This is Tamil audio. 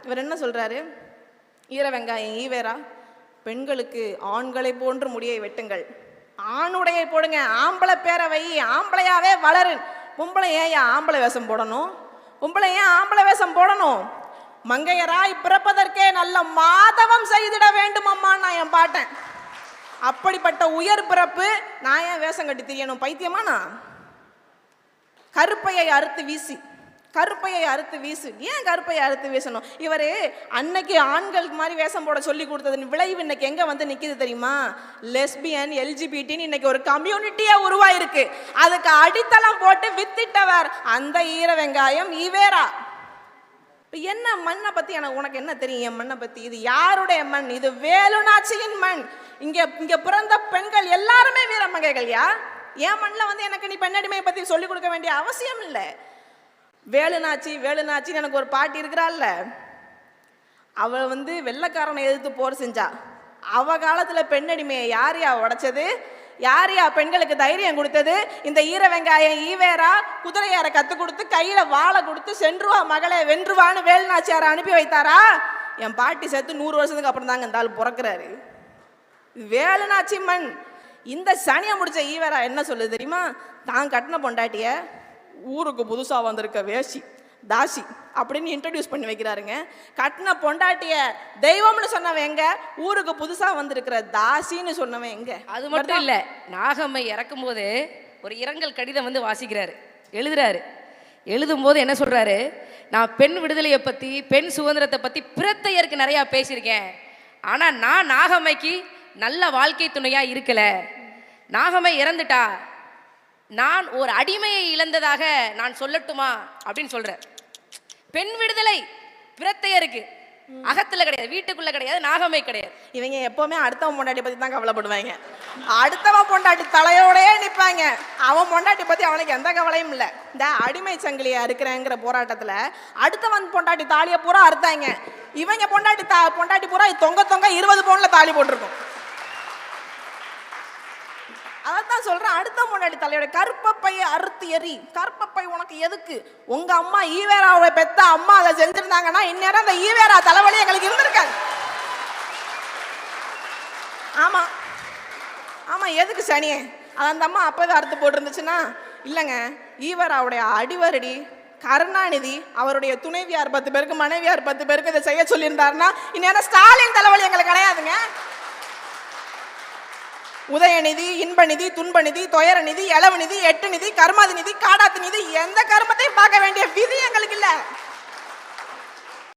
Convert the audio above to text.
இவர் என்ன சொல்றாரு? ஈர வெங்காயம் ஈவேரா, பெண்களுக்கு ஆண்களை போன்று முடியை வெட்டுங்கள், ஆணுடைய போடுங்க, ஆம்பளை பேரை வை, ஆம்பளையாவே வளரு. பொம்பளை ஏன் ஆம்பளை வேஷம் போடணும்? பொம்பளை ஏன் ஆம்பளை வேஷம் போடணும்? மங்கையராய் பிறப்பதற்கே நல்ல மாதவம் செய்திட வேண்டும் அம்மா நான் என் பாட்டேன். அப்படிப்பட்ட உயர் பிறப்பு நான் ஏன் வேஷம் கட்டி தெரியணும்? பைத்தியமா நான்? கருப்பையை அறுத்து வீசி, கருப்பையை அறுத்து வீசு. ஏன் கருப்பையை அறுத்து வீசணும்? இவர் அன்னைக்கு ஆண்களுக்கு மாதிரி வேஷம் போட சொல்லி கொடுத்தது விளைவு இன்னைக்கு எங்க வந்து நிக்குது தெரியுமா? லெஸ்பியன், எல்ஜிபிடின்னு இன்னைக்கு ஒரு கம்யூனிட்டியா உருவாயிருக்கு. அதுக்கு அடித்தளம் போட்டு வித்திட்டவர் அந்த ஈர வெங்காயம் ஈவேரா. என்ன மண்ணை பத்தி எனக்கு உனக்கு என்ன தெரியும்? என் மண்ணை பத்தி. இது யாருடைய மண்? இது வேலுநாச்சியின் மண். இங்க பிறந்த பெண்கள் எல்லாருமே வீரமங்கைகள்யா. என் மண்ணில் வந்து எனக்கு நீ பெண்ணடிமையை பத்தி சொல்லிக் கொடுக்க வேண்டிய அவசியம் இல்லை. வேலுநாச்சி வேலுநாச்சின்னு எனக்கு ஒரு பாட்டி இருக்கிறாள்ல, அவள் வந்து வெள்ளைக்காரனை எதிர்த்து போர் செஞ்சா. அவ காலத்துல பெண்ணடிமையை யாரையா உடைச்சது? யாரையா பெண்களுக்கு தைரியம் கொடுத்தது? இந்த ஈர வெங்காயம் ஈவேரா குதிரையார கத்து கொடுத்து கையில வாழை கொடுத்து சென்றுவா மகளே வென்றுவான்னு வேலுநாச்சியாரை அனுப்பி வைத்தாரா? என் பாட்டி சேர்த்து 100 வருஷத்துக்கு அப்புறம் தாங்க இந்த ஆள் பிறக்கிறாரு. வேலுநாச்சி மண். இந்த சனியை முடிச்ச ஈவேரா என்ன சொல்லுது தெரியுமா? தான் கட்டின பொண்டாட்டிய ஊருக்கு புதுசா வந்திருக்க வேசி தாசி அப்படின்னு இன்ட்ரடியூஸ் பண்ணி வைக்கிறாருங்க. கட்டின பொண்டாட்டிய தெய்வம்னு சொன்னவன் எங்க? ஊருக்கு புதுசா வந்திருக்கிற தாசின்னு சொன்னவன் எங்க? அது மட்டும் இல்ல, நாகம்மை இறக்கும் போது ஒரு இரங்கல் கடிதம் வந்து வாசிக்கிறாரு, எழுதுறாரு. எழுதும் போது என்ன சொல்றாரு? நான் பெண் விடுதலையை பத்தி, பெண் சுதந்திரத்தை பத்தி பிரத்தையருக்கு நிறைய பேசியிருக்கேன். ஆனா நான் நாகம்மைக்கு நல்ல வாழ்க்கை துணையா இருக்கல. நாகம்மை இறந்துட்டா, நான் ஒரு அடிமையை இழந்ததாக நான் சொல்லட்டுமா அப்படின்னு சொல்ற. பெண் விடுதலை பிரத்தையருக்கு அகத்துல கிடையாது, வீட்டுக்குள்ள கிடையாது, நாகம்மை கிடையாது. இவங்க எப்பவுமே அடுத்தவன் பொண்டாட்டி பத்தி தான் கவலைப்படுவாங்க. அடுத்தவன் பொண்டாட்டி தலையோடயே நிற்பாங்க. அவன் பொண்டாட்டி பத்தி அவனுக்கு எந்த கவலையும் இல்லை. இந்த அடிமை சங்கிலியா இருக்கிறேங்கிற போராட்டத்துல அடுத்தவன் பொண்டாட்டி தாலியை பூரா அறுத்தாங்க. இவங்க பொண்டாட்டி பூரா தொங்க 20 பவுன்ல தாலி போட்டிருக்கும். அதான் சொல்றேன், அடுத்த முன்னாடி தலையோட கருப்பப்பையை அறுத்து எறி. கருப்பப்பை உனக்கு எதுக்கு? உங்க அம்மா ஈவேராவை பெத்த அம்மா அதை செஞ்சிருந்தாங்கன்னா இந்நேரம் அந்த ஈவேரா தலைவலி எங்களுக்கு இருந்திருக்காது. ஆமா ஆமா, எதுக்கு சனியே? அந்த அம்மா அப்பவே அறுத்து போட்டிருந்துச்சுன்னா இல்லைங்க. ஈவேராவுடைய அடிவரடி கருணாநிதி அவருடைய துணைவியார் 10 பேருக்கு மனைவியார் 10 பேருக்கு இதை செய்ய சொல்லியிருந்தாருன்னா இந்நேரம் ஸ்டாலின் தலைவலி எங்களுக்கு கிடையாதுங்க. உதயநிதி, இன்பநிதி, துன்பநிதி, துயர நிதி, இளவு நிதி, எட்டு நிதி, கர்மாதி நிதி, காடாத்து நிதி, எந்த கர்மத்தையும் பார்க்க வேண்டிய விதி எங்களுக்கு இல்லை.